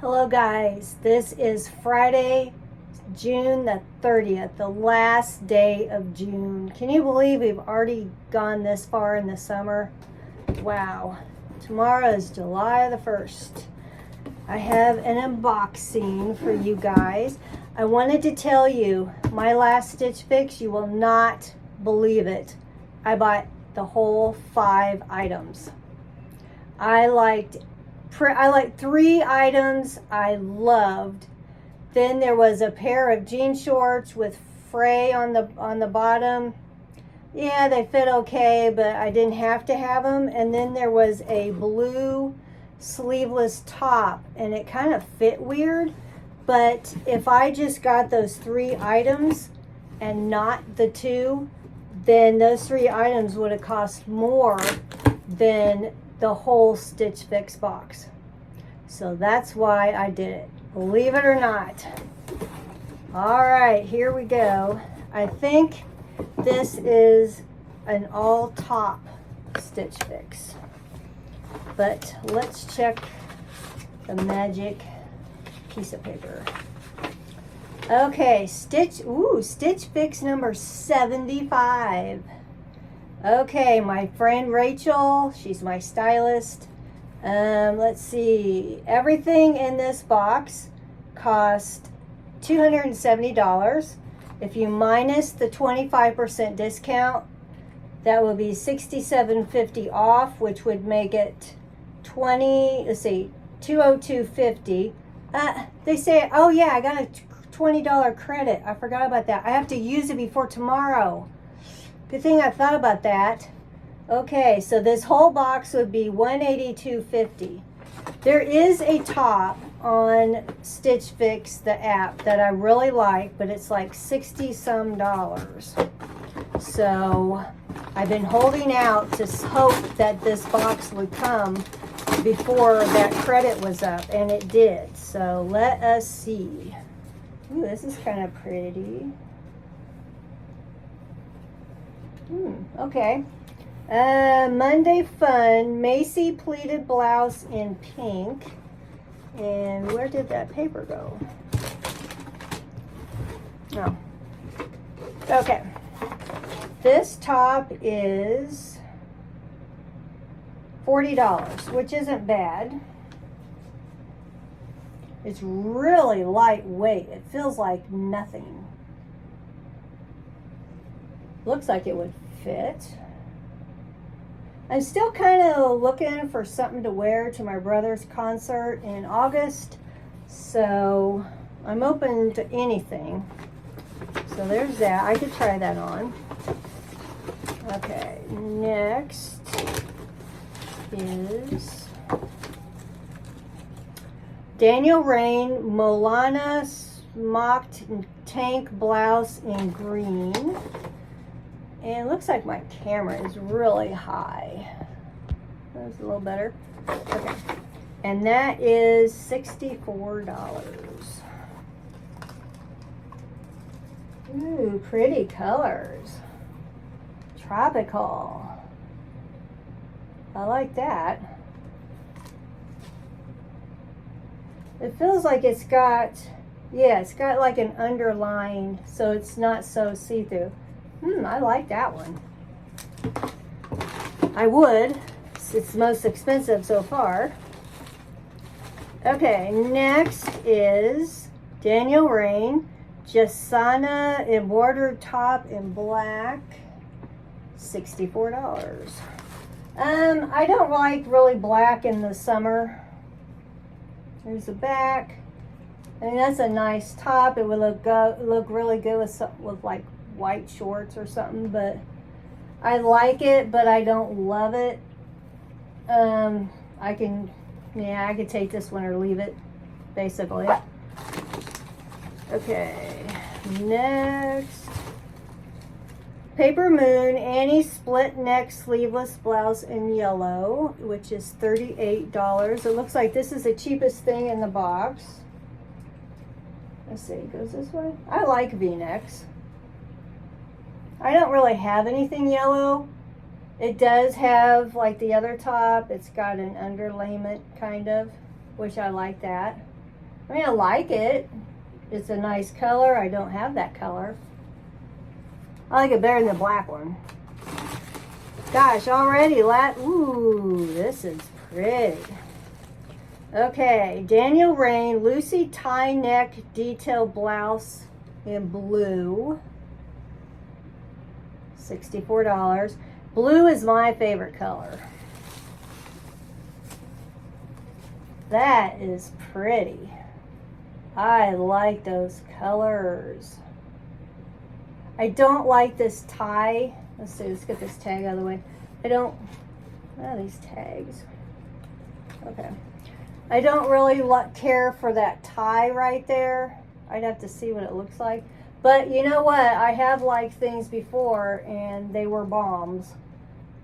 Hello guys, this is Friday, June the 30th, the last day of June. Can you believe we've already gone this far in the summer? Wow. Tomorrow is July the 1st. I have an unboxing for you guys. I wanted to tell you, my last Stitch Fix, you will not believe it. I bought the whole 5 items. I liked 3 items I loved. Then there was a pair of jean shorts with fray on the bottom. Yeah, they fit okay, but I didn't have to have them. And then there was a blue sleeveless top, and it kind of fit weird. But if I just got those 3 items and not the 2, then those 3 items would have cost more than the whole Stitch Fix box. So that's why I did it, believe it or not. All right, here we go. I think this is an all top Stitch Fix, but let's check the magic piece of paper. Okay, Stitch Fix number 75. Okay, my friend Rachel, she's my stylist. Let's see, everything in this box cost $270. If you minus the 25% discount, that would be $67.50 off, which would make it $202.50. They say, oh yeah, I got a $20 credit. I forgot about that. I have to use it before tomorrow. Good thing I thought about that. Okay, so this whole box would be $182.50. There is a top on Stitch Fix, the app, that I really like, but it's like $60-some. So I've been holding out to hope that this box would come before that credit was up, and it did. So let us see. Ooh, this is kind of pretty. Okay. Monday Fun, Macy pleated blouse in pink. And where did that paper go? Oh. Okay. This top is $40, which isn't bad. It's really lightweight. It feels like nothing. Looks like it would fit. I'm still kind of looking for something to wear to my brother's concert in August, so I'm open to anything. So there's that. I could try that on. Okay, next is Daniel Rain Molana smocked tank blouse in green. And it looks like my camera is really high. That's a little better. Okay. And that is $64. Ooh, pretty colors. Tropical. I like that. It feels like it's got like an underline, so it's not so see-through. I like that one. I would. It's the most expensive so far. Okay, next is Daniel Rain, Jasana embroidered top in black, $64. I don't like really black in the summer. There's the back. I mean, that's a nice top. It would look really good with like white shorts or something, but I like it, but I don't love it. I could take this one or leave it, basically. Okay, next, Paper Moon Annie split neck sleeveless blouse in yellow, which is $38. It looks like this is the cheapest thing in the box. Let's see, it goes this way. I like V-necks. I don't really have anything yellow. It does have, like the other top, it's got an underlayment kind of, which I like that. I mean, I like it. It's a nice color. I don't have that color. I like it better than the black one. Gosh, already ooh, this is pretty. Okay, Daniel Rain, Lucy tie neck detail blouse in blue. $64. Blue is my favorite color. That is pretty. I like those colors. I don't like this tie. Let's see, let's get this tag out of the way. These tags. Okay. I don't really care for that tie right there. I'd have to see what it looks like. But you know what? I have liked things before and they were bombs.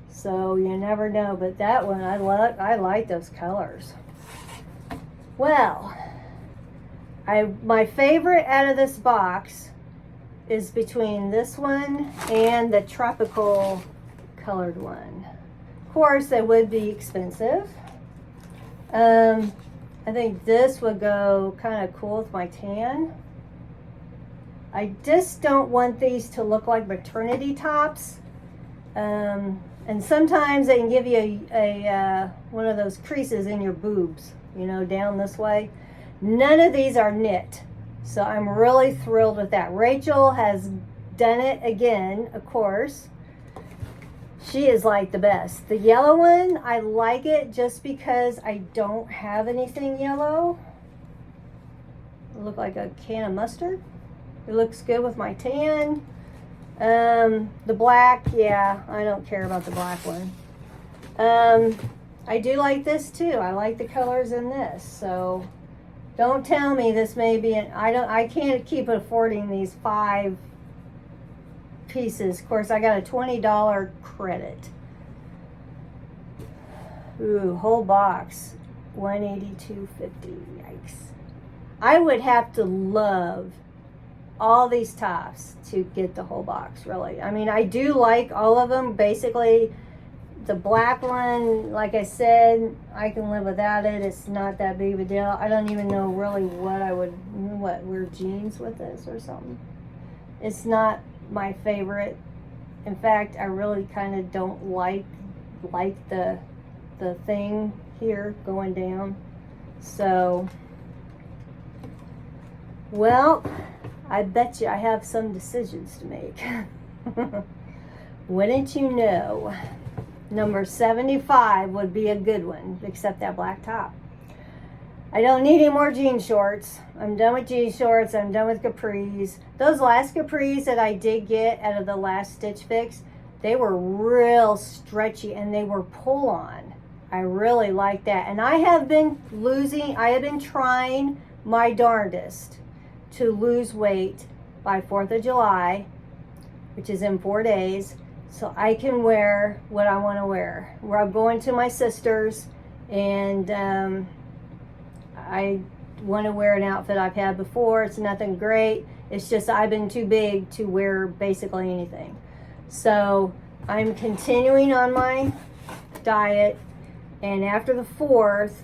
So you never know. But that one, I like those colors. Well, my favorite out of this box is between this one and the tropical colored one. Of course, they would be expensive. I think this would go kind of cool with my tan. I just don't want these to look like maternity tops. And sometimes they can give you a one of those creases in your boobs, you know, down this way. None of these are knit. So I'm really thrilled with that. Rachel has done it again, of course. She is like the best. The yellow one, I like it just because I don't have anything yellow. It look like a can of mustard. It looks good with my tan. The black, yeah, I don't care about the black one. I do like this too. I like the colors in this. So don't tell me this may be I can't keep affording these 5 pieces. Of course, I got a $20 credit. Ooh, whole box, $182.50. Yikes. I would have to love all these tops to get the whole box, really. I mean, I do like all of them. Basically, the black one, like I said, I can live without it. It's not that big of a deal. I don't even know really what I would, wear jeans with this or something. It's not my favorite. In fact, I really kind of don't like the thing here going down. So, well, I bet you I have some decisions to make. Wouldn't you know? Number 75 would be a good one, except that black top. I don't need any more jean shorts. I'm done with jean shorts. I'm done with capris. Those last capris that I did get out of the last Stitch Fix, they were real stretchy and they were pull on. I really like that. And I have been trying my darndest to lose weight by 4th of July, which is in 4 days, so I can wear what I want to wear. I'm going to my sister's, and I want to wear an outfit I've had before. It's nothing great. It's just I've been too big to wear basically anything. So I'm continuing on my diet, and after the 4th,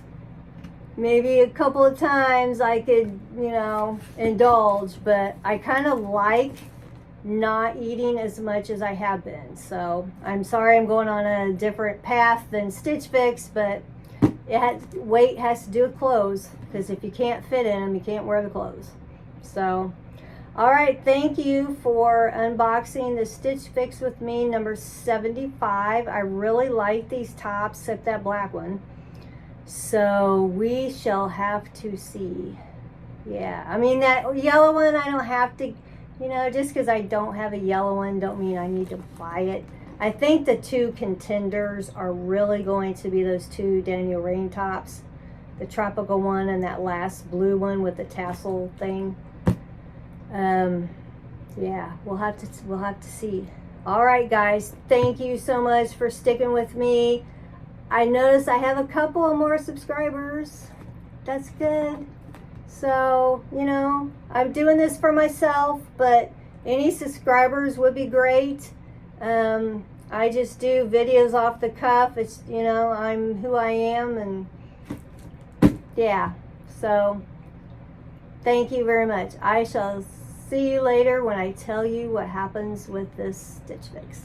maybe a couple of times I could, indulge, but I kind of like not eating as much as I have been. So I'm sorry I'm going on a different path than Stitch Fix, but weight has to do with clothes, because if you can't fit in them, you can't wear the clothes. So, all right, thank you for unboxing the Stitch Fix with me, number 75. I really like these tops, except that black one. So we shall have to see. Yeah, I mean, that yellow one, I don't have to, just because I don't have a yellow one, don't mean I need to buy it. I think the 2 contenders are really going to be those 2 Daniel Rain tops, the tropical one and that last blue one with the tassel thing. Yeah, we'll have to see. All right, guys, thank you so much for sticking with me. I noticed I have a couple of more subscribers. That's good. So, I'm doing this for myself, but any subscribers would be great. I just do videos off the cuff. It's, I'm who I am, and yeah. So, Thank you very much. I shall see you later when I tell you what happens with this Stitch Fix.